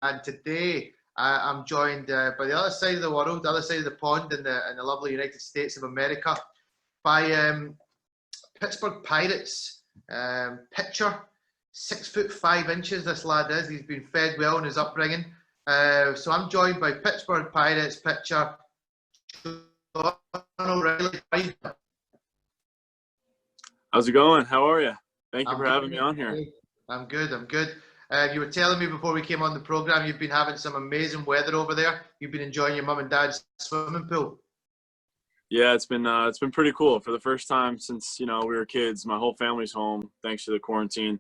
and today I'm joined by the other side of the world, the other side of the pond in the lovely United States of America, by Pittsburgh Pirates pitcher, 6'5" this lad is. He's been fed well in his upbringing. So I'm joined by Pittsburgh Pirates pitcher, O'Reilly. How's it going? How are you? Thank you for having me on here. I'm good. You were telling me before we came on the program you've been having some amazing weather over there. You've been enjoying your mum and dad's swimming pool. Yeah, it's been pretty cool. For the first time since we were kids, my whole family's home thanks to the quarantine.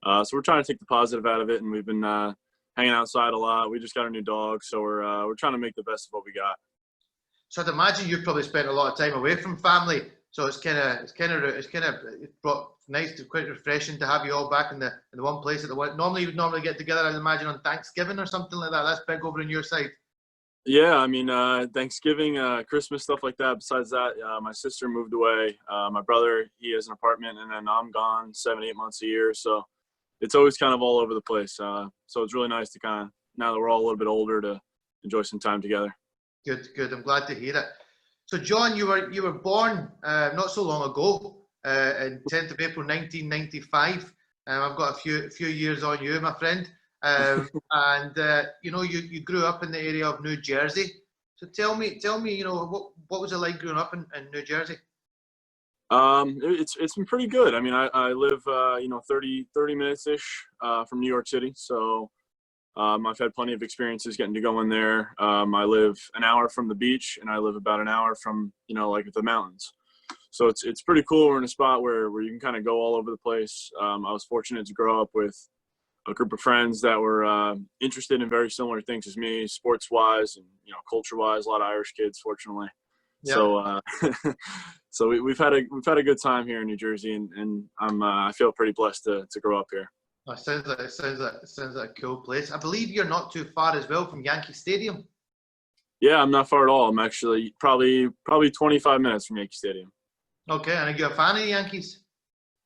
So we're trying to take the positive out of it, and we've been hanging outside a lot. We just got a new dog, so we're trying to make the best of what we got. So I'd imagine you've probably spent a lot of time away from family. So it's nice to quite refreshing to have you all back in the one place at the one. Normally you would normally get together, I'd imagine, on Thanksgiving or something like that. That's big over on your side. Yeah, I mean Thanksgiving, Christmas, stuff like that. Besides that, my sister moved away. My brother, he has an apartment, and then I'm gone 7-8 months a year. So it's always kind of all over the place. So it's really nice to kind of, now that we're all a little bit older, to enjoy some time together. Good. I'm glad to hear it. So, John, you were born not so long ago, in 10th of April 1995. I've got a few years on you, my friend. And you grew up in the area of New Jersey. So tell me, what was it like growing up in New Jersey? It's been pretty good. I mean, I live 30 minutes ish from New York City, so I've had plenty of experiences getting to go in there. I live an hour from the beach, and I live about an hour from the mountains. So it's pretty cool. We're in a spot where you can kind of go all over the place. I was fortunate to grow up with a group of friends that were interested in very similar things as me, sports-wise and culture-wise. A lot of Irish kids, fortunately. Yeah. So we've had a good time here in New Jersey, and I feel pretty blessed to grow up here. It sounds like a cool place. I believe you're not too far as well from Yankee Stadium. Yeah, I'm not far at all. I'm actually probably 25 minutes from Yankee Stadium. Okay, and are you a fan of the Yankees?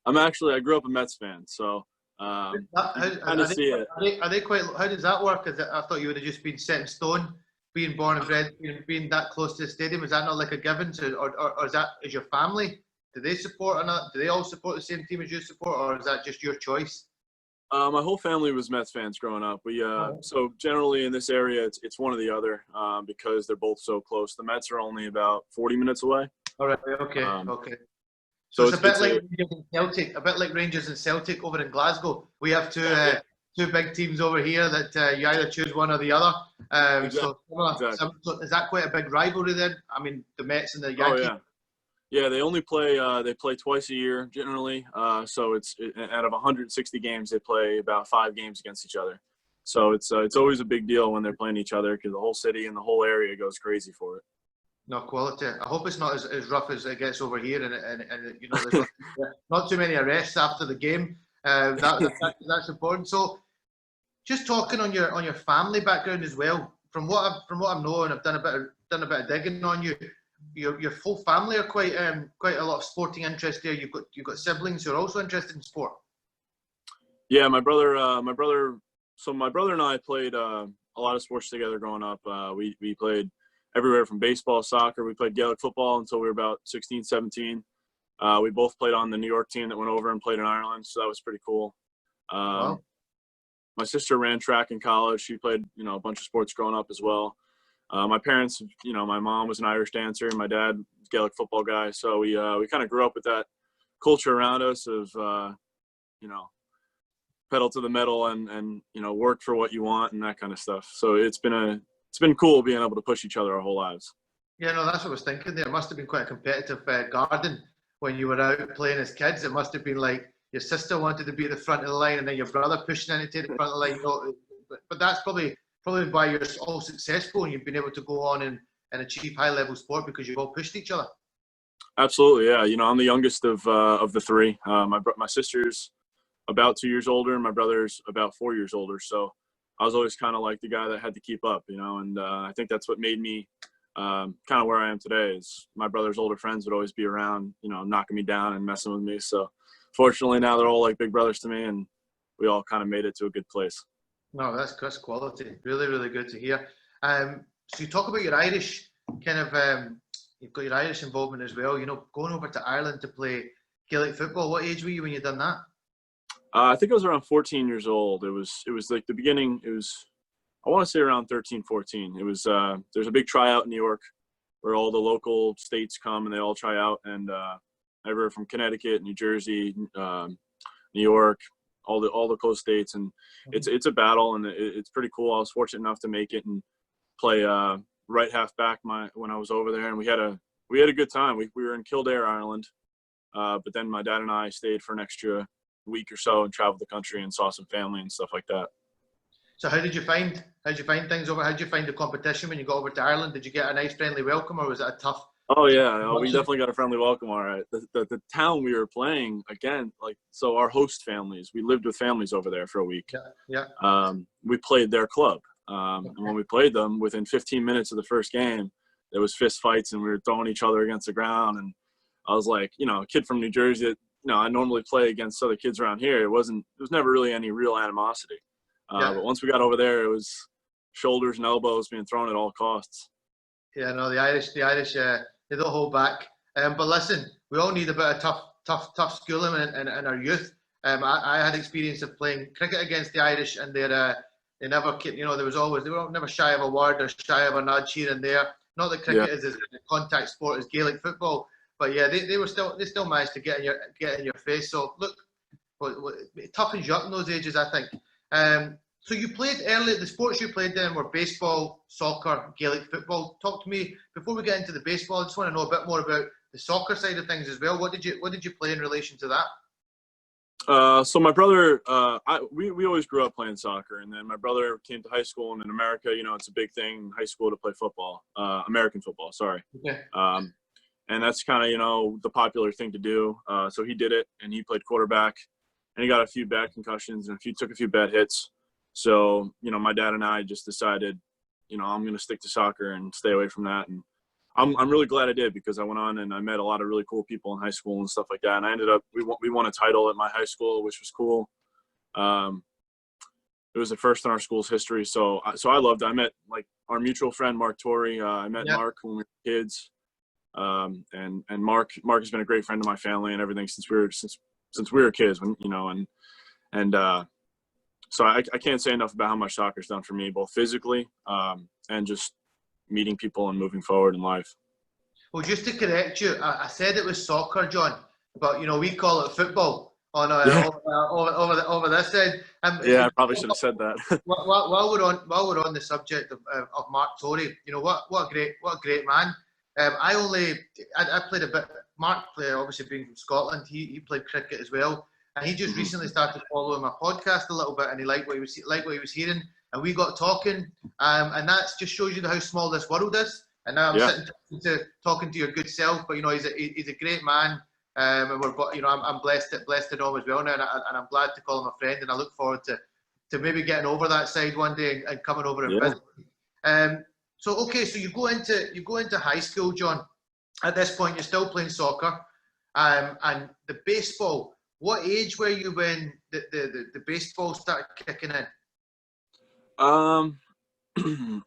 I grew up a Mets fan, so are they quite? How does that work? I thought you would have just been set in stone, being born and bred, being that close to the stadium. Is that not like a given? Or is your family? Do they support or not? Do they all support the same team as you support, or is that just your choice? My whole family was Mets fans growing up. So generally in this area, it's one or the other because they're both so close. The Mets are only about 40 minutes away. All right. Okay. So it's a bit like Rangers and Celtic. A bit like Rangers and Celtic over in Glasgow. We have two big teams over here that you either choose one or the other. Exactly. So is that quite a big rivalry then? I mean, the Mets and the Yankees. Oh, yeah. Yeah, they only play twice a year generally. So it's out of 160 games, they play about 5 games against each other. So it's always a big deal when they're playing each other because the whole city and the whole area goes crazy for it. No, quality. I hope it's not as rough as it gets over here, and there's not too many arrests after the game. That's important. So, just talking on your family background as well. From what I know, and I've done a bit of digging on you. Your full family are quite a lot of sporting interest there. You've got siblings who are also interested in sport. Yeah, my brother and I played a lot of sports together growing up. We played everywhere from baseball, soccer. We played Gaelic football until we were about 16, 17. We both played on the New York team that went over and played in Ireland, so that was pretty cool. Wow. My sister ran track in college. She played a bunch of sports growing up as well. My parents, my mom was an Irish dancer, and my dad was a Gaelic football guy. So we kind of grew up with that culture around us of, pedal to the metal and work for what you want and that kind of stuff. So it's been cool being able to push each other our whole lives. Yeah, no, that's what I was thinking there. It must have been quite a competitive garden when you were out playing as kids. It must have been like your sister wanted to be at the front of the line and then your brother pushing in to take the front of the line. But that's probably why you're all successful and you've been able to go on and achieve high-level sport because you've all pushed each other. Absolutely, yeah. I'm the youngest of the three. My sister's about 2 years older, and my brother's about 4 years older. So I was always kind of like the guy that had to keep up, and I think that's what made me kind of where I am today. Is my brother's older friends would always be around, knocking me down and messing with me. So fortunately now they're all like big brothers to me, and we all kind of made it to a good place. No, that's quality. Really, really good to hear. So you talk about your Irish kind of, you've got your Irish involvement as well. You know, going over to Ireland to play Gaelic football. What age were you when you done that? I think I was around 14 years old. It was like the beginning. It was, I want to say, around 13, 14. It was there's a big tryout in New York where all the local states come and they all try out, and everywhere from Connecticut, New Jersey, New York, all the close states, and it's a battle, and it's pretty cool. I was fortunate enough to make it and play right half back when I was over there, and we had a good time. We were in Kildare, Ireland, but then my dad and I stayed for an extra week or so and traveled the country and saw some family and stuff like that. So how did you find things over? How did you find the competition when you got over to Ireland? Did you get a nice friendly welcome, or was it a tough? Oh yeah, we definitely got a friendly welcome. All right, the town we were playing again, like, so our host families, we lived with families over there for a week. Yeah. We played their club, and when we played them, within 15 minutes of the first game, there was fist fights and we were throwing each other against the ground. And I was like, a kid from New Jersey. I normally play against other kids around here. There was never really any real animosity. But once we got over there, it was shoulders and elbows being thrown at all costs. Yeah, no, the Irish, they don't hold back. But listen, we all need a bit of tough schooling in our youth. I had experience of playing cricket against the Irish, and they never, they were never shy of a word or shy of a nudge here and there. Not that cricket is as a contact sport as Gaelic football, but yeah, they still managed to get in your face. So look, it toughens you up in those ages, I think. So you played early. The sports you played then were baseball, soccer, Gaelic football. Talk to me before we get into the baseball. I just want to know a bit more about the soccer side of things as well. What did you play in relation to that? So my brother, we always grew up playing soccer, and then my brother came to high school, and in America, it's a big thing in high school to play football, American football. Sorry. Okay. And that's kind of the popular thing to do. So he did it, and he played quarterback, and he got a few bad concussions and took a few bad hits. So, my dad and I just decided, I'm going to stick to soccer and stay away from that. And I'm really glad I did, because I went on and I met a lot of really cool people in high school and stuff like that. And I ended up, we won a title at my high school, which was cool. It was the first in our school's history. So I loved it. I met our mutual friend, Mark Torre. I met Mark when we were kids. And Mark has been a great friend of my family and everything since we were kids, so I can't say enough about how much soccer's done for me, both physically and just meeting people and moving forward in life. Well, just to correct you, I said it was soccer, John, but we call it football on over this side. I probably should have said that. while we're on the subject of Mark Torre, what a great man. I played a bit. Mark played, obviously being from Scotland. He played cricket as well. And he just recently started following my podcast a little bit, and he liked what he was hearing. And we got talking, and that just shows you how small this world is. And now I'm sitting talking to your good self. But he's a great man, and I'm blessed to know him as well now, and I'm glad to call him a friend. And I look forward to maybe getting over that side one day and coming over and visiting. So you go into high school, John. At this point, you're still playing soccer, and the baseball. What age were you when the baseball started kicking in? I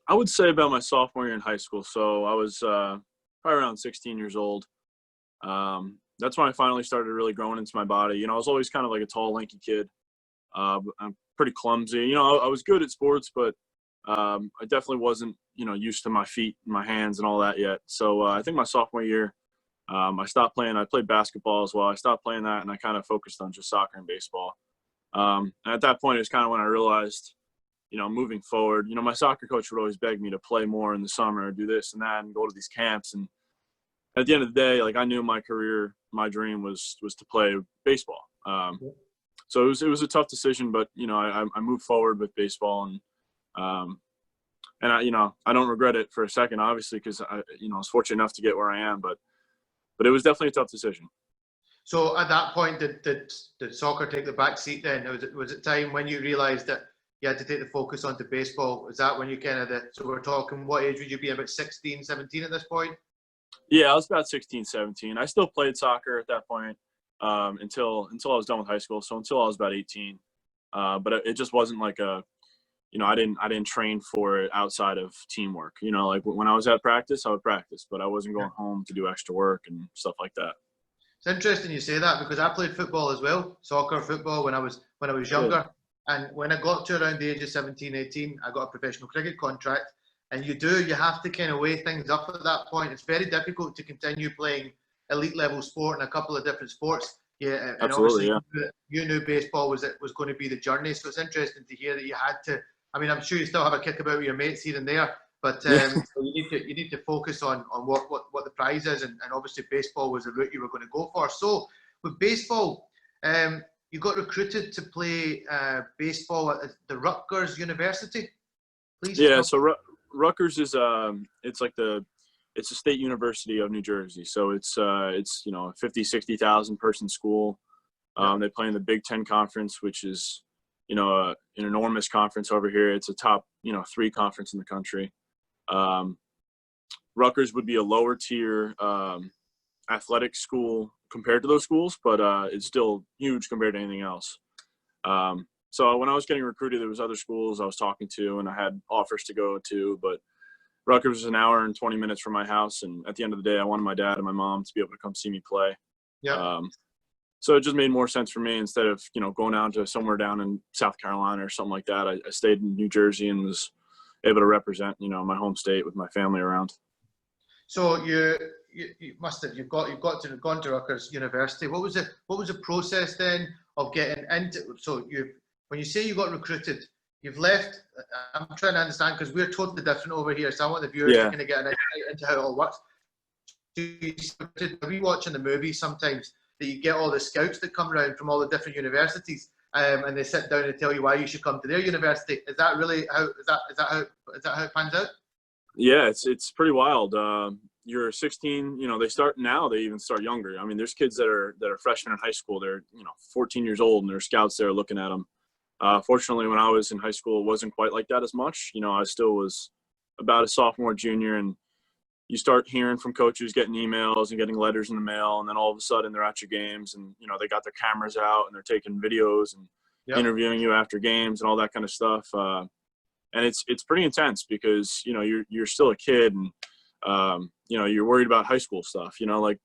would say about my sophomore year in high school. So I was probably around 16 years old. That's when I finally started really growing into my body. I was always kind of like a tall, lanky kid. I'm pretty clumsy. I was good at sports, but I definitely wasn't, used to my feet and my hands and all that yet. So I think my sophomore year, I stopped playing. I played basketball as well. I stopped playing that, and I kind of focused on just soccer and baseball. And at that point, it was kind of when I realized, moving forward, my soccer coach would always beg me to play more in the summer, do this and that, and go to these camps. And at the end of the day, I knew my career, my dream was to play baseball. So it was a tough decision, but I moved forward with baseball, and I don't regret it for a second, obviously, because I was fortunate enough to get where I am, but it was definitely a tough decision. So at that point, did soccer take the back seat then? Was it time when you realised that you had to take the focus onto baseball? Was that when you so we're talking, what age would you be, about 16, 17 at this point? Yeah, I was about 16, 17. I still played soccer at that point until I was done with high school, so until I was about 18. But it just wasn't like a I didn't train for it outside of teamwork. Like when I was at practice, I would practice, but I wasn't going home to do extra work and stuff like that. It's interesting you say that, because I played football as well, soccer, football, when I was younger. And when I got to around the age of 17, 18, I got a professional cricket contract. And you have to kind of weigh things up at that point. It's very difficult to continue playing elite level sport in a couple of different sports. Yeah, and absolutely, obviously you knew baseball was going to be the journey. So it's interesting to hear that you had to. I mean, I'm sure you still have a kick about with your mates here and there, but so you need to focus on what the prize is, and obviously baseball was the route you were going to go for. So with baseball, you got recruited to play baseball at the Rutgers University. Please. Yeah, so Rutgers is it's a state university of New Jersey. So it's 50,000-60,000 person school. They play in the Big Ten Conference, which is an enormous conference over here. It's a top 3 conference in the country. Rutgers would be a lower tier athletic school compared to those schools, but it's still huge compared to anything else. So when I was getting recruited, there was other schools I was talking to, and I had offers to go to, but Rutgers was an hour and 20 minutes from my house. And at the end of the day, I wanted my dad and my mom to be able to come see me play. Yeah. So it just made more sense for me, instead of, going down to somewhere down in South Carolina or something like that. I stayed in New Jersey and was able to represent, my home state with my family around. So you must have gone to Rutgers University. What was the process then of getting into? So when you say you got recruited, you've left. I'm trying to understand, because we're totally different over here. So I want the viewers to kind of get an insight into how it all works. Are we watching the movies sometimes that you get all the scouts that come around from all the different universities, and they sit down and tell you why you should come to their university? Is that really how? Is that how it pans out? Yeah, it's pretty wild. You're 16. They start now. They even start younger. I mean, there's kids that are freshmen in high school. They're 14 years old, and there's scouts there looking at them. Fortunately, when I was in high school, it wasn't quite like that as much. I still was about a sophomore, junior, and you start hearing from coaches, getting emails and getting letters in the mail, and then all of a sudden they're at your games, and they got their cameras out and they're taking videos and interviewing you after games and all that kind of stuff. And it's pretty intense, because you're still a kid, and you're worried about high school stuff, like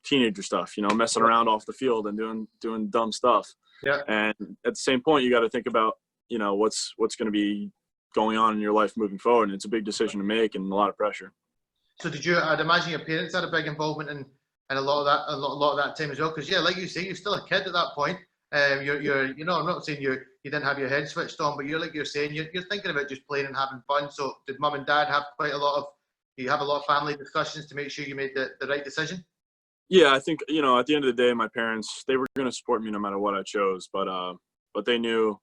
teenager stuff, messing around off the field and doing dumb stuff. Yeah. And at the same point, you got to think about, what's going to be going on in your life moving forward. And it's a big decision to make, and a lot of pressure. So I'd imagine your parents had a big involvement in a lot of that time as well. Because like you say, you're still a kid at that point. I'm not saying you didn't have your head switched on, but you're saying you're thinking about just playing and having fun. So did mum and dad have do you have a lot of family discussions to make sure you made the right decision? Yeah, I think, at the end of the day, my parents, they were going to support me no matter what I chose, but they knew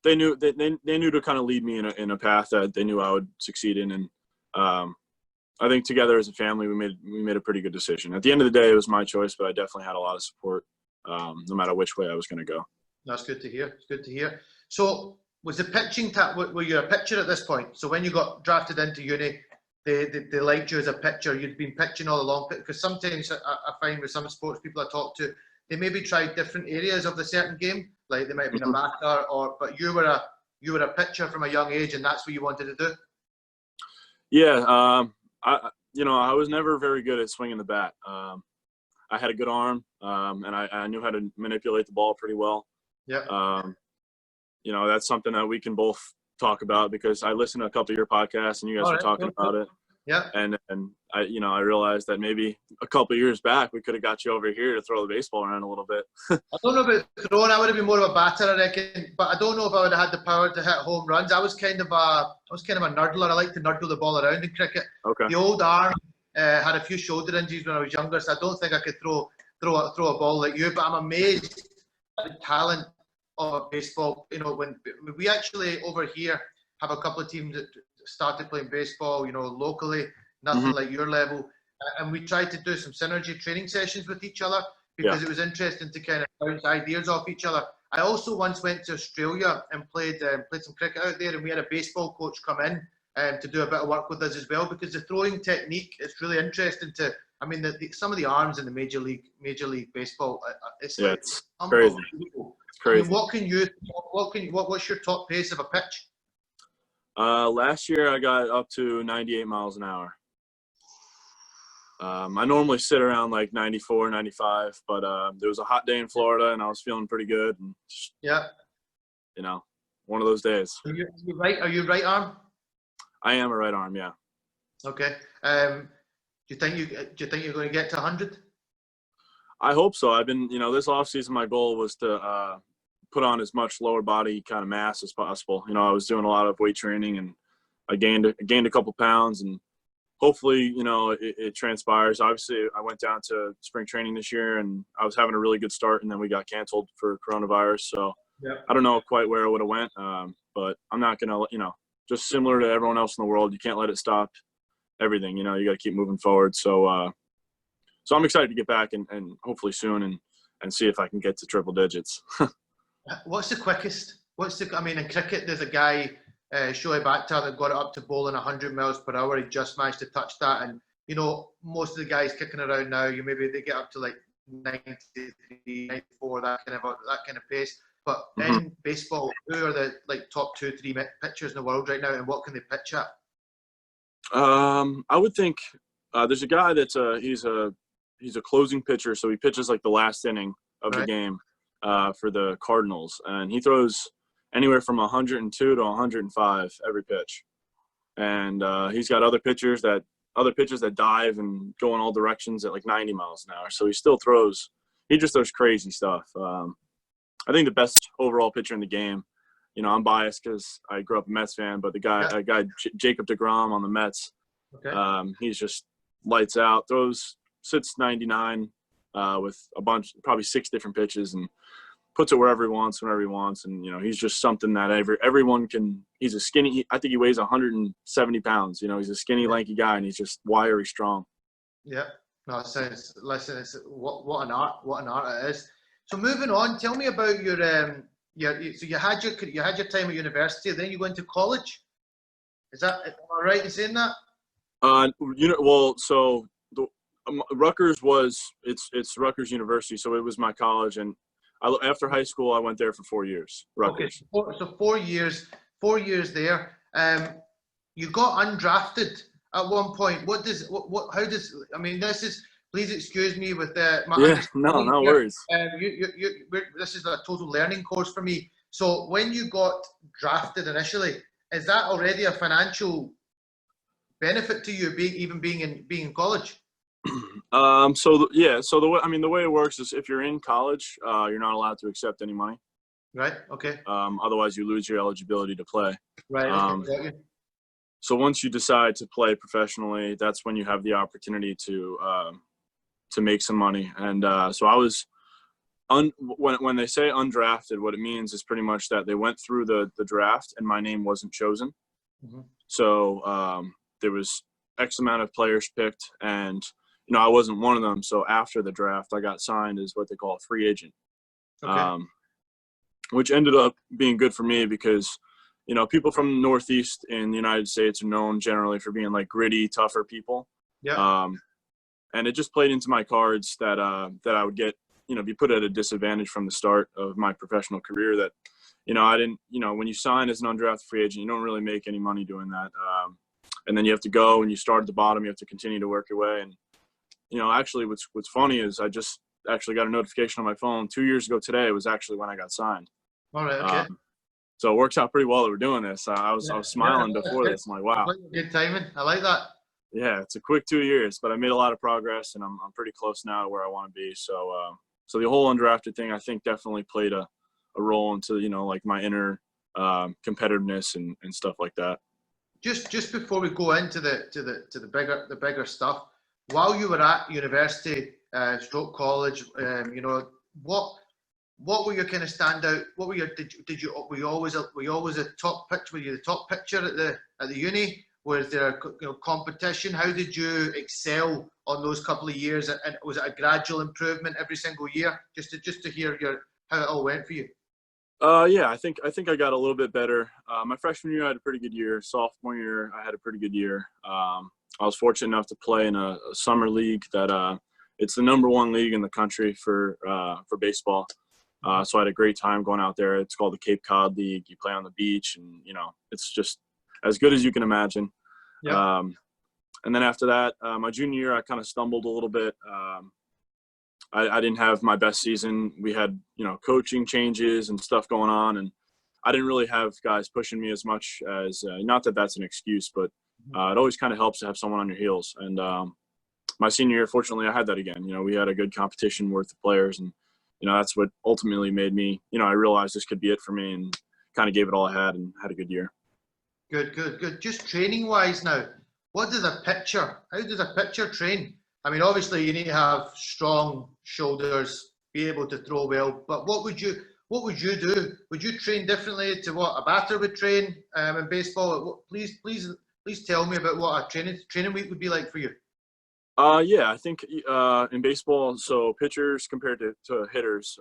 to kind of lead me in a path that they knew I would succeed in. And I think together as a family, we made a pretty good decision. At the end of the day, it was my choice, but I definitely had a lot of support, no matter which way I was going to go. That's good to hear. It's good to hear. So was the pitching were you a pitcher at this point? So when you got drafted into uni, they liked you as a pitcher. You'd been pitching all along, because sometimes I find with some sports people I talk to, they maybe tried different areas of the certain game, like they might have been a batter, but you were a pitcher from a young age, and that's what you wanted to do. Yeah, I was never very good at swinging the bat. I had a good arm, and I knew how to manipulate the ball pretty well. Yeah. That's something that we can both talk about, because I listened to a couple of your podcasts and you guys were talking about it. Yeah. And I realized that maybe a couple of years back we could have got you over here to throw the baseball around a little bit. I don't know about throwing. I would have been more of a batter, I reckon. But I don't know if I would have had the power to hit home runs. I was kind of a nurdler. I like to nurdle the ball around in cricket. Okay. The old arm had a few shoulder injuries when I was younger, so I don't think I could throw a ball like you. But I'm amazed at the talent of baseball. When we actually over here have a couple of teams that started playing baseball, locally, nothing like your level, and we tried to do some synergy training sessions with each other, because it was interesting to kind of bounce ideas off each other. I also once went to Australia and played some cricket out there, and we had a baseball coach come in to do a bit of work with us as well, because the throwing technique is really interesting to. I mean, some of the arms in the major league baseball, it's crazy. It's crazy. I mean, what's your top pace of a pitch? Last year I got up to 98 miles an hour. I normally sit around like 94, 95, but there was a hot day in Florida and I was feeling pretty good. And just, Yeah. you know, one of those days. Are you right arm? I am a right arm, yeah. Okay. Do you think you're going to get to 100? I hope so. I've been, this offseason my goal was to put on as much lower body kind of mass as possible. I was doing a lot of weight training and I gained a couple pounds, and hopefully, it transpires. Obviously, I went down to spring training this year and I was having a really good start, and then we got canceled for coronavirus. So yeah. I don't know quite where I would have went, but I'm not going to, just similar to everyone else in the world, you can't let it stop everything. You got to keep moving forward. So I'm excited to get back and hopefully soon and see if I can get to triple digits. What's the quickest? In cricket, there's a guy, Shoaib Akhtar, that got it up to bowling 100 miles per hour. He just managed to touch that. And, most of the guys kicking around now, maybe they get up to like 93, 94, that kind of pace. But in baseball, who are the top 2-3 pitchers in the world right now, and what can they pitch at? I would think there's a guy that's he's a closing pitcher, so he pitches like the last inning of the game for the Cardinals, and he throws anywhere from 102 to 105 every pitch. And he's got other pitchers that dive and go in all directions at like 90 miles an hour. So he just throws crazy stuff. I think the best overall pitcher in the game, I'm biased because I grew up a Mets fan, but the guy Jacob deGrom on the Mets, he's just lights out, sits 99 with a bunch, probably 6 different pitches, and puts it wherever he wants, whenever he wants. And, he's just something that everyone can. He's a skinny, I think he weighs 170 pounds. He's a skinny, lanky guy, and he's just wiry strong. Yeah. No, what an art it is. So moving on, tell me about your so you had your time at university, then you went to college. Am I right in saying that? So Rutgers it's Rutgers University, so it was my college, and after high school I went there for 4 years. Rutgers. Okay, so 4 years. 4 years there. You got undrafted at one point. This is. Please excuse me with my. Yeah, no worries. This is a total learning course for me. So when you got drafted initially, is that already a financial benefit to you, being in college? So the way it works is if you're in college, you're not allowed to accept any money. Right. Okay. Otherwise, you lose your eligibility to play. Right. So once you decide to play professionally, that's when you have the opportunity to make some money. And so I was when they say undrafted, what it means is pretty much that they went through the draft and my name wasn't chosen. Mm-hmm. So there was X amount of players picked, and I wasn't one of them. So after the draft, I got signed as what they call a free agent, which ended up being good for me because people from the Northeast in the United States are known generally for being like gritty, tougher people. Yeah. And it just played into my cards that I would get, be put at a disadvantage from the start of my professional career. That, I didn't, when you sign as an undrafted free agent, you don't really make any money doing that. And then you have to go and you start at the bottom. You have to continue to work your way. And, actually what's funny is I just actually got a notification on my phone 2 years ago today. Was actually when I got signed. All right. Okay. So it works out pretty well that we're doing this. I was smiling before this. I'm like, wow. Good timing. I like that. Yeah, it's a quick 2 years, but I made a lot of progress, and I'm pretty close now to where I want to be. So so the whole undrafted thing, I think, definitely played a role into like my inner competitiveness and stuff like that. Just before we go into the bigger stuff, while you were at university, stroke college, what were your kind of standout? What were your were you always a top pitcher? Were you the top pitcher at the uni? Was there competition? How did you excel on those couple of years? And was it a gradual improvement every single year? Just to hear how it all went for you. Yeah, I think I got a little bit better. My freshman year I had a pretty good year. Sophomore year I had a pretty good year. I was fortunate enough to play in a summer league that it's the #1 league in the country for baseball. So I had a great time going out there. It's called the Cape Cod League. You play on the beach, and it's just as good as you can imagine. Yeah. And then after that, my junior year, I kind of stumbled a little bit. I didn't have my best season. We had, coaching changes and stuff going on, and I didn't really have guys pushing me as much as, not that that's an excuse, but it always kind of helps to have someone on your heels. And my senior year, fortunately, I had that again. We had a good competition worth of players, and, that's what ultimately made me, I realized this could be it for me, and kind of gave it all I had and had a good year. Good. Just training-wise now, how does a pitcher train? I mean, obviously you need to have strong shoulders, be able to throw well, but what would you do? Would you train differently to what a batter would train in baseball? Please tell me about what a training week would be like for you. Yeah, I think in baseball, so pitchers compared to hitters,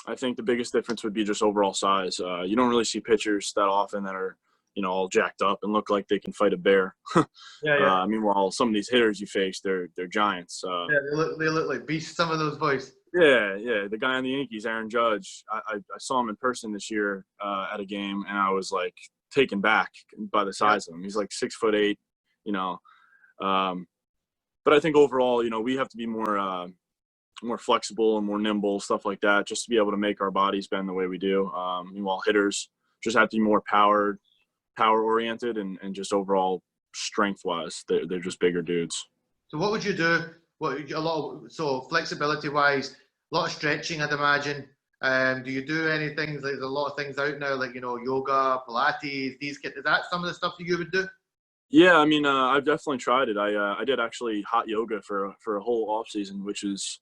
I think the biggest difference would be just overall size. You don't really see pitchers that often that are, all jacked up and look like they can fight a bear. Yeah. Meanwhile, some of these hitters you face, they're giants. Yeah, they look like beasts, some of those boys. Yeah. The guy on the Yankees, Aaron Judge, I saw him in person this year at a game, and I was like taken back by the size of him. He's like 6'8", but I think overall, we have to be more flexible and more nimble, stuff like that, just to be able to make our bodies bend the way we do. Meanwhile, hitters just have to be more power oriented and just overall strength wise, they're just bigger dudes. So what would you do? So flexibility wise, a lot of stretching, I'd imagine. Do you do anything? Like, there's a lot of things out now, like yoga, Pilates. Is that some of the stuff that you would do? Yeah, I mean, I've definitely tried it. I did actually hot yoga for a whole off season, which is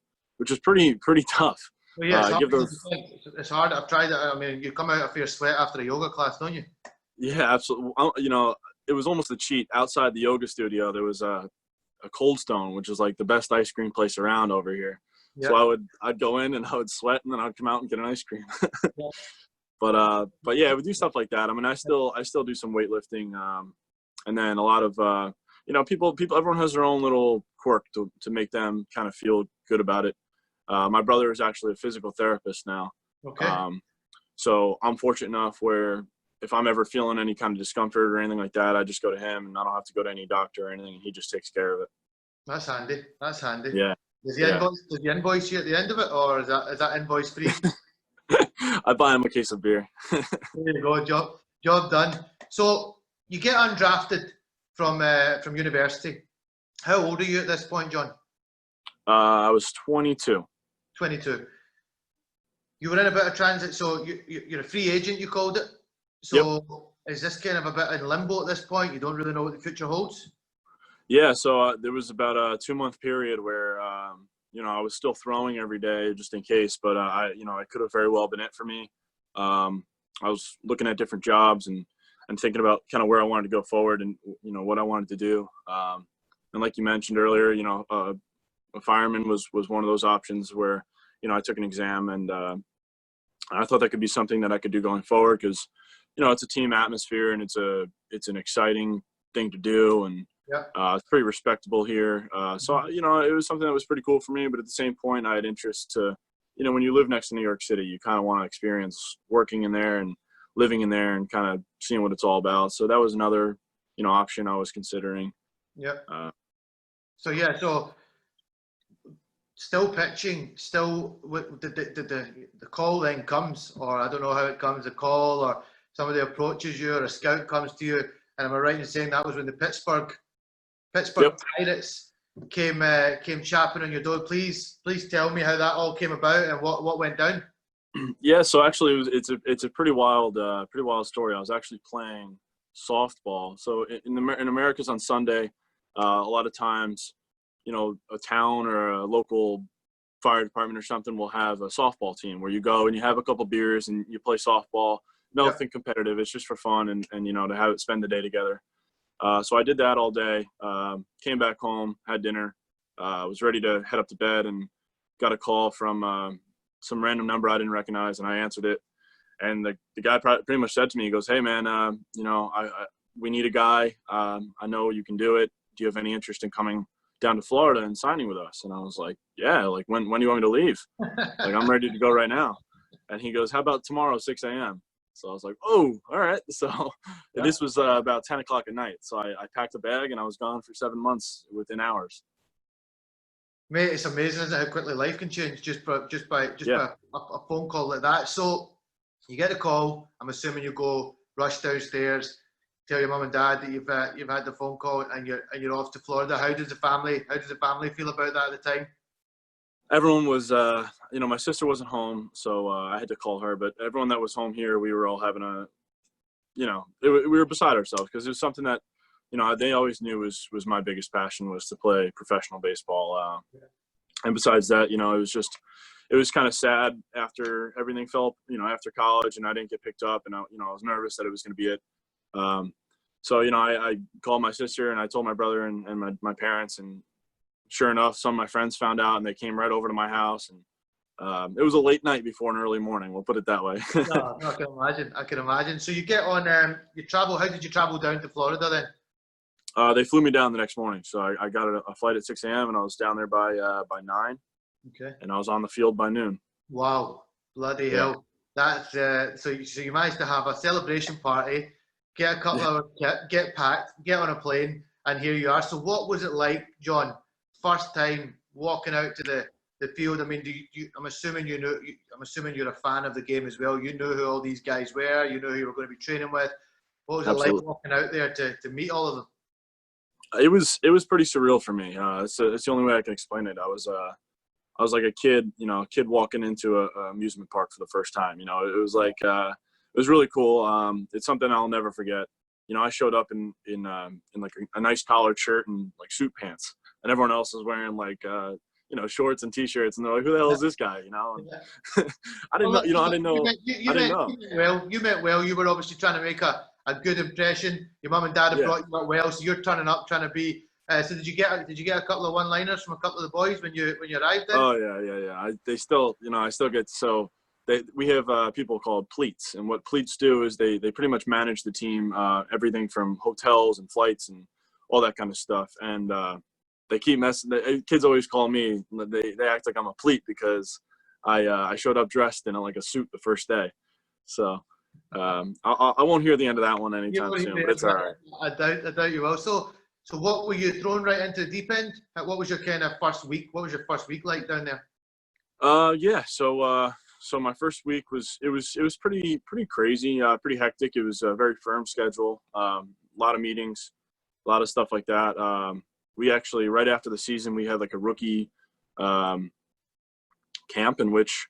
pretty tough. Well, yeah, it's hard. I've tried it. I mean, you come out of your sweat after a yoga class, don't you? Yeah, absolutely. It was almost a cheat. Outside the yoga studio, there was a Cold Stone, which is like the best ice cream place around over here. Yeah. So I'd go in and I would sweat, and then I'd come out and get an ice cream. Yeah. But yeah, I would do stuff like that. I mean, I still do some weightlifting, and then a lot of people. Everyone has their own little quirk to make them kind of feel good about it. My brother is actually a physical therapist now. Okay. So I'm fortunate enough where if I'm ever feeling any kind of discomfort or anything like that, I just go to him, and I don't have to go to any doctor or anything, and he just takes care of it. That's handy. Yeah. Does he invoice you at the end of it, or is that invoice free? I buy him a case of beer. There you go. Job done. So you get undrafted from university. How old are you at this point, John? I was 22. 22. You were in a bit of transit, so you're a free agent, you called it. So yep. Is this kind of a bit in limbo at this point? You don't really know what the future holds? Yeah, so there was about a 2-month period where, I was still throwing every day just in case, but I could have very well been it for me. I was looking at different jobs and thinking about kind of where I wanted to go forward and, what I wanted to do. And like you mentioned earlier, a fireman was one of those options where, I took an exam, and I thought that could be something that I could do going forward because, it's a team atmosphere, and it's an exciting thing to do, and it's pretty respectable here. So, it was something that was pretty cool for me, but at the same point, I had interest to, when you live next to New York City, you kind of want to experience working in there and living in there and kind of seeing what it's all about. So that was another, option I was considering. Yeah. So still pitching, still the call then comes, or I don't know how it comes, a call or somebody approaches you or a scout comes to you. And am I right in saying that was when the Pittsburgh yep. Pirates came chapping on your door? Please tell me how that all came about and what went down. Yeah, so actually it's a pretty wild story. I was actually playing softball. So in Americas on Sunday, a lot of times, a town or a local fire department or something will have a softball team where you go and you have a couple beers and you play softball. Nothing competitive. It's just for fun and to have it spend the day together. So I did that all day. Came back home, had dinner, was ready to head up to bed, and got a call from some random number I didn't recognize, and I answered it. And the guy pretty much said to me, he goes, "Hey man, we need a guy. I know you can do it. Do you have any interest in coming down to Florida and signing with us?" And I was like, "Yeah, like when do you want me to leave? Like I'm ready to go right now." And he goes, "How about tomorrow, 6 a.m.?" So I was like, oh, all right. So Yeah. this was about 10 o'clock at night. So I packed a bag and I was gone for 7 months within hours. Mate, it's amazing, isn't it, how quickly life can change by Yeah. a phone call like that. So you get a call. I'm assuming you go rush downstairs, tell your mum and dad that you've had the phone call and you're off to Florida. How does the family feel about that at the time? Everyone was, my sister wasn't home, so I had to call her. But everyone that was home here, we were all having we were beside ourselves because it was something that, they always knew was my biggest passion was to play professional baseball. And besides that, it was kind of sad after everything fell, after college and I didn't get picked up and I was nervous that it was going to be it. So, I called my sister and I told my brother and my parents, and sure enough, some of my friends found out and they came right over to my house, and it was a late night before an early morning. We'll put it that way. No, I can imagine. So you get on, you travel. How did you travel down to Florida then? They flew me down the next morning. So I got a flight at 6 a.m. and I was down there by 9. Okay. And I was on the field by noon. Wow, bloody hell! That's so you managed to have a celebration party, get a couple of get packed, get on a plane, and here you are. So what was it like, John? First time walking out to the field. I mean, I'm assuming you knew. I'm assuming you're a fan of the game as well. You knew who all these guys were. You knew who you were going to be training with. What was it like walking out there to meet all of them? It was pretty surreal for me. It's the only way I can explain it. I was like a kid, kid walking into a amusement park for the first time. It was like it was really cool. It's something I'll never forget. I showed up in like a nice collared shirt and like suit pants, and everyone else was wearing like shorts and t-shirts, and they're like, "Who the hell is this guy?" And I didn't know. I didn't know. I didn't know. You meant well. You were obviously trying to make a good impression. Your mum and dad have brought you up well, so you're turning up trying to be. So did you get a couple of one-liners from a couple of the boys when you arrived then? Oh yeah. They still, I still get we have people called pleats, and what pleats do is they pretty much manage the team, everything from hotels and flights and all that kind of stuff. And they keep messing. The kids always call me. They act like I'm a pleat because I showed up dressed in like a suit the first day. So I won't hear the end of that one anytime soon. But it's all right. I doubt you will. So what were you thrown right into the deep end? What was your kind of first week? What was your first week like down there? So my first week was pretty crazy, pretty hectic. It was a very firm schedule, a lot of meetings, a lot of stuff like that. We actually, right after the season, we had like a rookie camp in which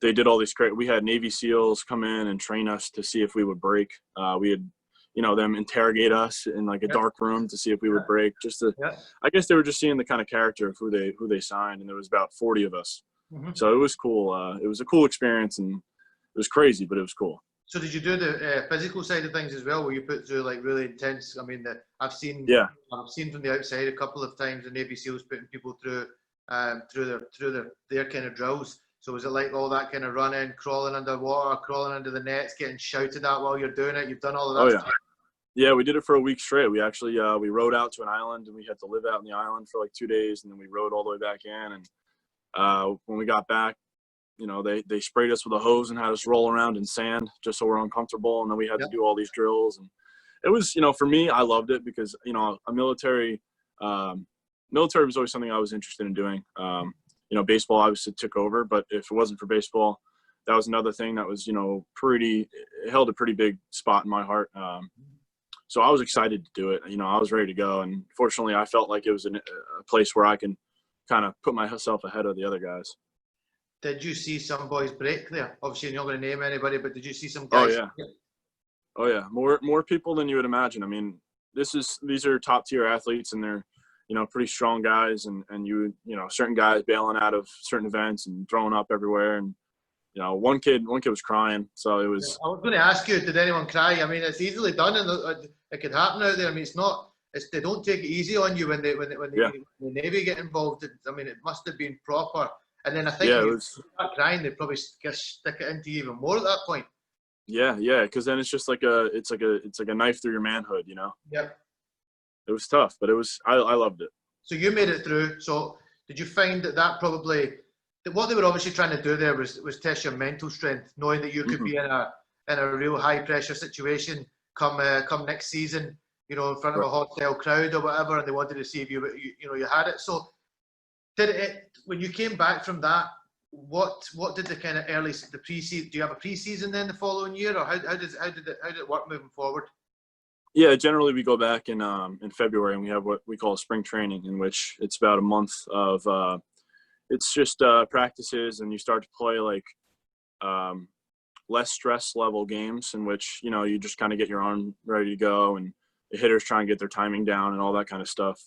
they did all these we had Navy SEALs come in and train us to see if we would break. We had them interrogate us in like a dark room to see if we would break. I guess they were just seeing the kind of character of who they signed, and there was about 40 of us. Mm-hmm. So it was cool. It was a cool experience, and it was crazy, but it was cool. So did you do the physical side of things as well? Were you put through like really intense? I mean, I've seen from the outside a couple of times the Navy SEALs putting people through their kind of drills. So was it like all that kind of running, crawling underwater, crawling under the nets, getting shouted at while you're doing it? You've done all of that stuff? Yeah, we did it for a week straight. We actually we rowed out to an island, and we had to live out on the island for like 2 days, and then we rowed all the way back in. And when we got back, they sprayed us with a hose and had us roll around in sand just so we're uncomfortable, and then we had to do all these drills. And it was, for me, I loved it because a military was always something I was interested in doing. Baseball obviously took over, but if it wasn't for baseball, that was another thing that was, it held a pretty big spot in my heart. So I was excited to do it. I was ready to go. And fortunately, I felt like it was a place where I can kind of put myself ahead of the other guys. Did you see some boys break there? Obviously, you're not going to name anybody, but did you see some guys? Oh yeah. More people than you would imagine. I mean, these are top tier athletes, and they're, pretty strong guys, and certain guys bailing out of certain events and throwing up everywhere. And, one kid was crying. So it was. I was going to ask you, did anyone cry? I mean, it's easily done, and it could happen out there. I mean, they don't take it easy on you when the Navy get involved. I mean, it must have been proper. And then I think if you start crying, they'd probably just stick it into you even more at that point. Yeah, because then it's just like a knife through your manhood, Yep. It was tough, but I loved it. So you made it through. So did you find that probably what they were obviously trying to do there was test your mental strength, knowing that you could be in in a real high pressure situation come next season, in front of a hostile crowd or whatever, and they wanted to see if you had it. So when you came back from that, what did the kind of the pre-season? Do you have a pre-season then the following year, or how did it work moving forward? Yeah, generally we go back in February, and we have what we call spring training, in which it's about a month of it's just practices, and you start to play like less stress level games in which you just kind of get your arm ready to go, and the hitters try and get their timing down and all that kind of stuff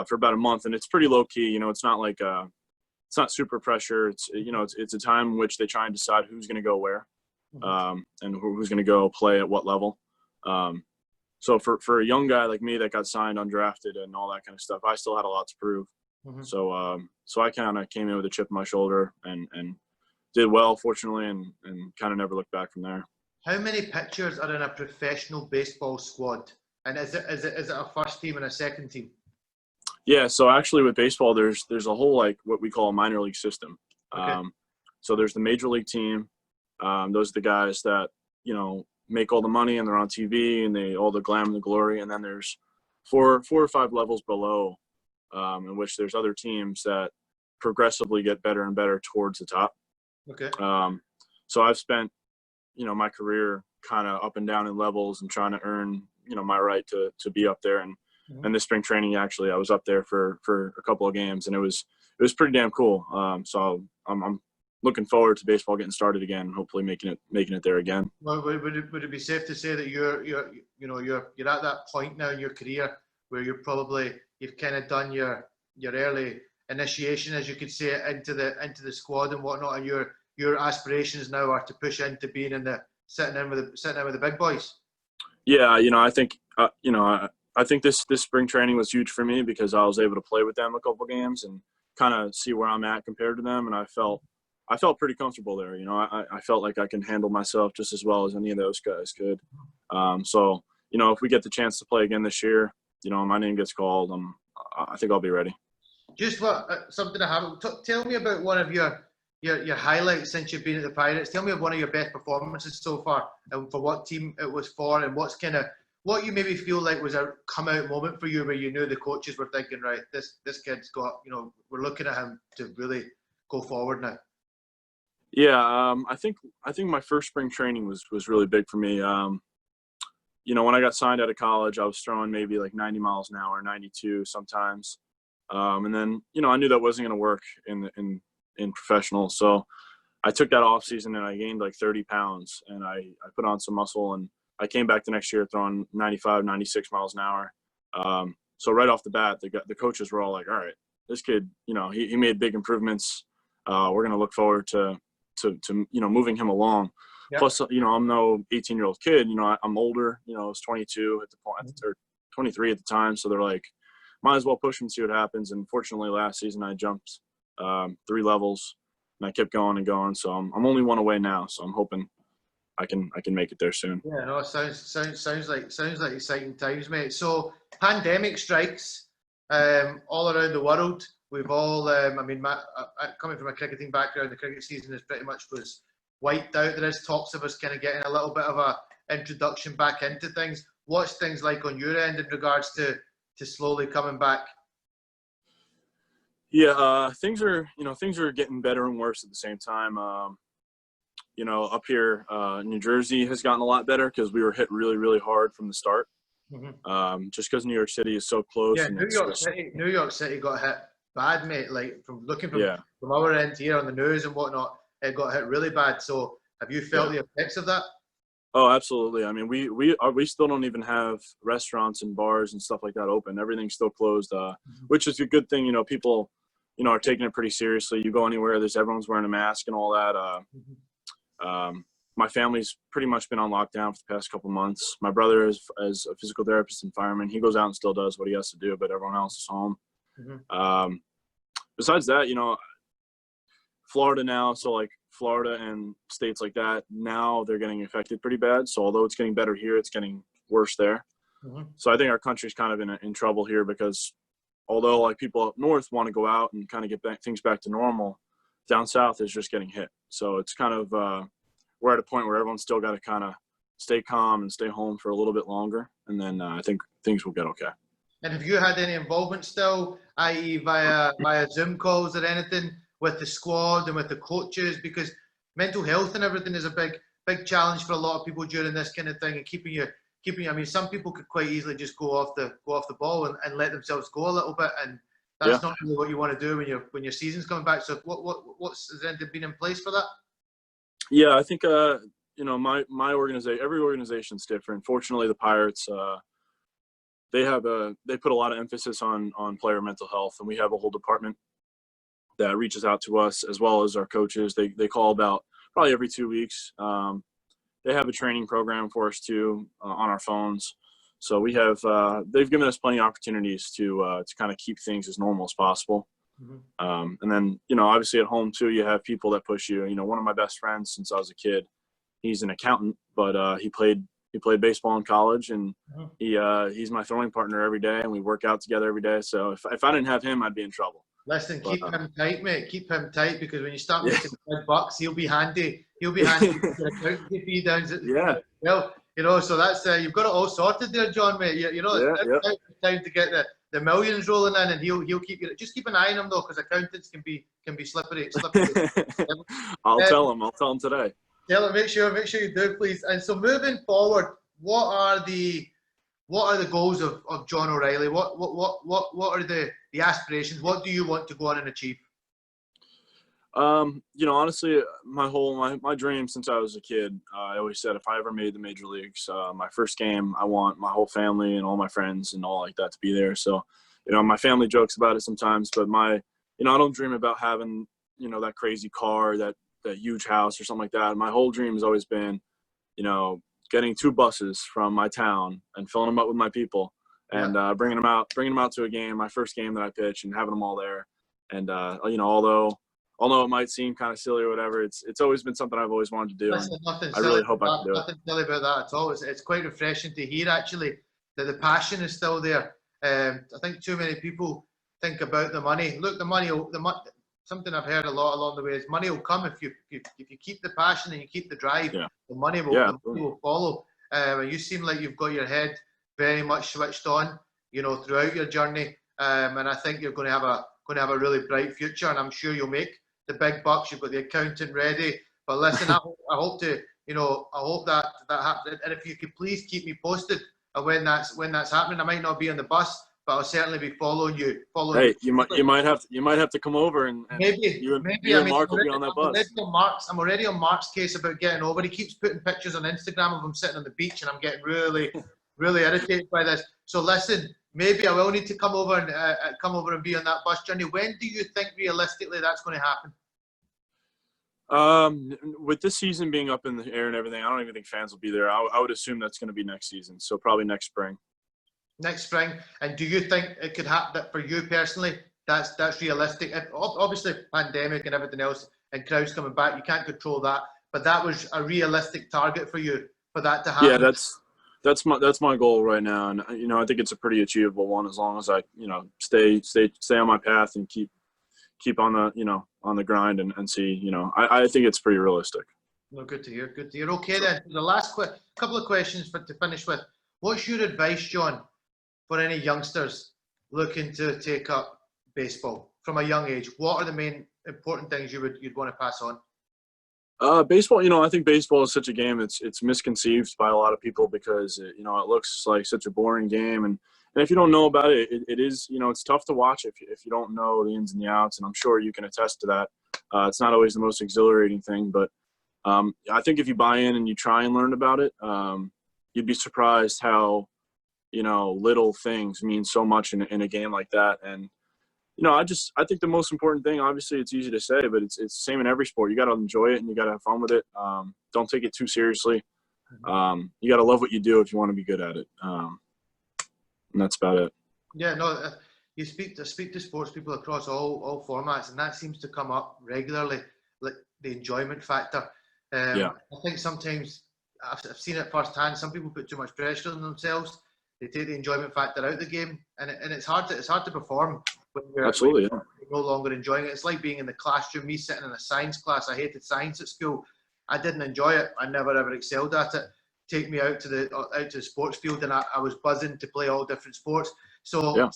for about a month. And it's pretty low key. It's not like it's not super pressure. It's a time in which they try and decide who's going to go where, and who's going to go play at what level. So for a young guy like me that got signed undrafted and all that kind of stuff, I still had a lot to prove. So I kind of came in with a chip on my shoulder and did well, fortunately, and kind of never looked back from there. How many pitchers are in a professional baseball squad? And is it a first team and a second team? Yeah, so actually with baseball, there's a whole like what we call a minor league system. Okay. So there's the major league team. Those are the guys that make all the money and they're on TV and all the glam and the glory. And then there's four or five levels below, in which there's other teams that progressively get better and better towards the top. Okay. So I've spent my career kind of up and down in levels and trying to earn my right to be up there. And this spring training, actually, I was up there for a couple of games, and it was pretty damn cool. So I'm looking forward to baseball getting started again, and hopefully making it there again. Well, would it be safe to say that you're at that point now in your career where you've kind of done your early initiation, as you could say, into the squad and whatnot, and your aspirations now are to push into being sitting in with the big boys? Yeah, I think this spring training was huge for me because I was able to play with them a couple games and kind of see where I'm at compared to them, and I felt pretty comfortable there. I felt like I can handle myself just as well as any of those guys could. So if we get the chance to play again this year, my name gets called, I think I'll be ready. Just something I haven't. Tell me about one of your highlights since you've been at the Pirates. Tell me of one of your best performances so far, and for what team it was for, and what you maybe feel like was a come out moment for you where you knew the coaches were thinking, right, this kid's got, we're looking at him to really go forward now. Yeah, I think my first spring training was really big for me. When I got signed out of college, I was throwing maybe like 90 miles an hour, 92 sometimes. And then, I knew that wasn't going to work in professional. So I took that off season and I gained like 30 pounds and I put on some muscle, and I came back the next year throwing 95, 96 miles an hour. So right off the bat, the coaches were all like, all right, this kid, he made big improvements. We're going to look forward to moving him along. Yep. Plus, I'm no 18-year-old kid. I'm older. I was 22 at the point, or 23 at the time. So they're like, might as well push and see what happens. And fortunately, last season I jumped 3 levels, and I kept going and going. So I'm only one away now. So I'm hoping I can make it there soon. Yeah, no, sounds like exciting times, mate. So pandemic strikes all around the world. We've all, coming from a cricketing background, the cricket season is pretty much was wiped out. There is talks of us kind of getting a little bit of a introduction back into things. What's things like on your end in regards to slowly coming back? Yeah, things are getting better and worse at the same time. Up here, New Jersey has gotten a lot better because we were hit really, really hard from the start. Just because New York City is so close. Yeah, New York City got hit bad, mate. Like from our end here on the news and whatnot, it got hit really bad. So have you felt the effects of that? Oh, absolutely. I mean, we still don't even have restaurants and bars and stuff like that open. Everything's still closed, which is a good thing. People, are taking it pretty seriously. You go anywhere, everyone's wearing a mask and all that. My family's pretty much been on lockdown for the past couple months. My brother is as a physical therapist and fireman. He goes out and still does what he has to do, but everyone else is home. Besides that, Florida now, so like Florida and states like that, now they're getting affected pretty bad. So although it's getting better here, it's getting worse there. So I think our country's kind of in trouble here because although like people up north want to go out and kind of get things back to normal, down south is just getting hit. So it's kind of we're at a point where everyone's still got to kind of stay calm and stay home for a little bit longer, and then I think things will get okay. And have you had any involvement still, i.e. via Zoom calls or anything with the squad and with the coaches? Because mental health and everything is a big challenge for a lot of people during this kind of thing, and keeping you. I mean, some people could quite easily just go off the ball and let themselves go a little bit, and that's not really what you want to do when your season's coming back. So has anything been in place for that? Yeah, I think my organization, every organization's different. Fortunately, the Pirates, they put a lot of emphasis on player mental health, and we have a whole department that reaches out to us as well as our coaches. They call about probably every 2 weeks. They have a training program for us too on our phones. So we have they've given us plenty of opportunities to kind of keep things as normal as possible. Mm-hmm. And then obviously at home too, you have people that push you. One of my best friends since I was a kid, he's an accountant, but he played baseball in college, and he's my throwing partner every day, and we work out together every day. So if I didn't have him, I'd be in trouble. Listen, keep him tight, mate. Keep him tight, because when you start making big bucks, he'll be handy. He'll be handy to get accountancy fee down. Well, so that's you've got it all sorted there, John, mate. It's time to get the millions rolling in, and he'll keep you. Just keep an eye on him though, because accountants can be slippery. I'll tell him today. Tell him, make sure you do, please. And so moving forward, what are the goals of John O'Reilly? What are the aspirations? What do you want to go on and achieve? Honestly, my dream since I was a kid, I always said if I ever made the major leagues, my first game, I want my whole family and all my friends and all like that to be there. So, my family jokes about it sometimes, but I don't dream about having, that crazy car, that huge house or something like that. My whole dream has always been, getting 2 buses from my town and filling them up with my people and bringing them out to a game, my first game that I pitch, and having them all there. And although it might seem kind of silly or whatever, it's always been something I've always wanted to do. Listen, I really hope I can do it. Nothing silly about that at all. It's quite refreshing to hear, actually, that the passion is still there. I think too many people think about the money. Look, something I've heard a lot along the way is money will come if you keep the passion and you keep the drive. Yeah. The money will follow. And you seem like you've got your head very much switched on, throughout your journey. And I think you're going to have a really bright future, and I'm sure you'll make the big bucks. You've got the accountant ready. But listen, I hope that happens. And if you could please keep me posted of when that's happening. I might not be on the bus, but I'll certainly be following you. Hey, you might have to come over and maybe you and Mark will be on that bus. I'm already on Mark's case about getting over. He keeps putting pictures on Instagram of him sitting on the beach, and I'm getting really, really irritated by this. So listen, maybe I will need to come over and be on that bus journey. When do you think realistically that's going to happen? With this season being up in the air and everything, I don't even think fans will be there. I would assume that's going to be next season, so probably next spring. Next spring. And do you think it could happen that for you personally, that's realistic? Obviously, pandemic and everything else and crowds coming back, you can't control that. But that was a realistic target for you, for that to happen. Yeah, that's my goal right now, and I think it's a pretty achievable one as long as I stay on my path and keep on the grind and see. I think it's pretty realistic. No, good to hear. Good to hear. Okay, then the last couple of questions to finish with. What's your advice, John, for any youngsters looking to take up baseball from a young age? What are the main important things you'd want to pass on? Baseball, I think baseball is such a game. It's misconceived by a lot of people because it looks like such a boring game, and if you don't know about it, it is it's tough to watch if you don't know the ins and the outs, and I'm sure you can attest to that. It's not always the most exhilarating thing, but I think if you buy in and you try and learn about it, you'd be surprised how little things mean so much in a game like that. And I think the most important thing, obviously it's easy to say, but it's the same in every sport. You got to enjoy it and you got to have fun with it. Don't take it too seriously. You got to love what you do if you want to be good at it. And that's about it. Yeah, no, you speak to sports people across all formats, and that seems to come up regularly, like the enjoyment factor. I think sometimes I've seen it firsthand. Some people put too much pressure on themselves. They take the enjoyment factor out of the game, and it's hard to perform when you're no longer enjoying it. It's like being in the classroom. Me sitting in a science class, I hated science at school, I didn't enjoy it. I never ever excelled at it. Take me out to the sports field, and I was buzzing to play all different sports. So Yeah.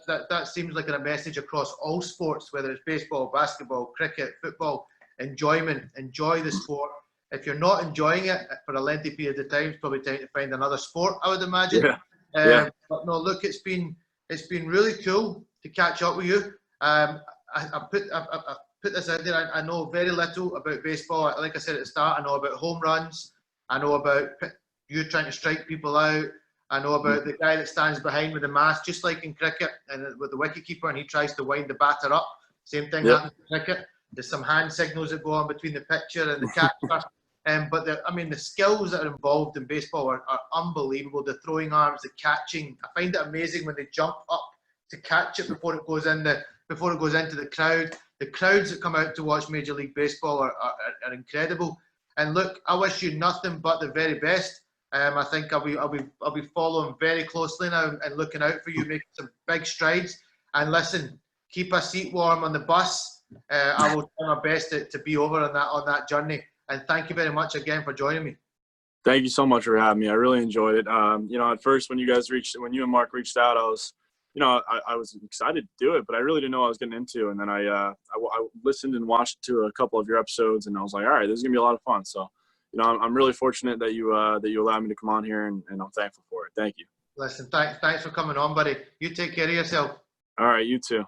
that seems like a message across all sports, whether it's baseball, basketball, cricket, football. Enjoyment, enjoy the sport. If you're not enjoying it for a lengthy period of time, it's probably time to find another sport, I would imagine. Yeah. But no, look, it's been really cool to catch up with you. I put this out there. I know very little about baseball. Like I said at the start, I know about home runs. I know about you trying to strike people out. I know about the guy that stands behind with the mask, just like in cricket, and with the wicketkeeper, and he tries to wind the batter up. Same thing happens in cricket. There's some hand signals that go on between the pitcher and the catcher. But the skills that are involved in baseball are unbelievable. The throwing arms, the catching. I find it amazing when they jump up to catch it before it goes into the crowd. The crowds that come out to watch Major League Baseball are incredible. And look, I wish you nothing but the very best. I think I'll be following very closely now and looking out for you, making some big strides. And listen, keep a seat warm on the bus. I will try my best to be over on that journey. And thank you very much again for joining me. Thank you so much for having me. I really enjoyed it. At first when you and Mark reached out, I was, I was excited to do it, but I really didn't know what I was getting into. And then I listened and watched to a couple of your episodes, and I was like, all right, this is gonna be a lot of fun. So, I'm really fortunate that you allowed me to come on here, and I'm thankful for it. Thank you. Listen, thanks for coming on, buddy. You take care of yourself. All right, you too.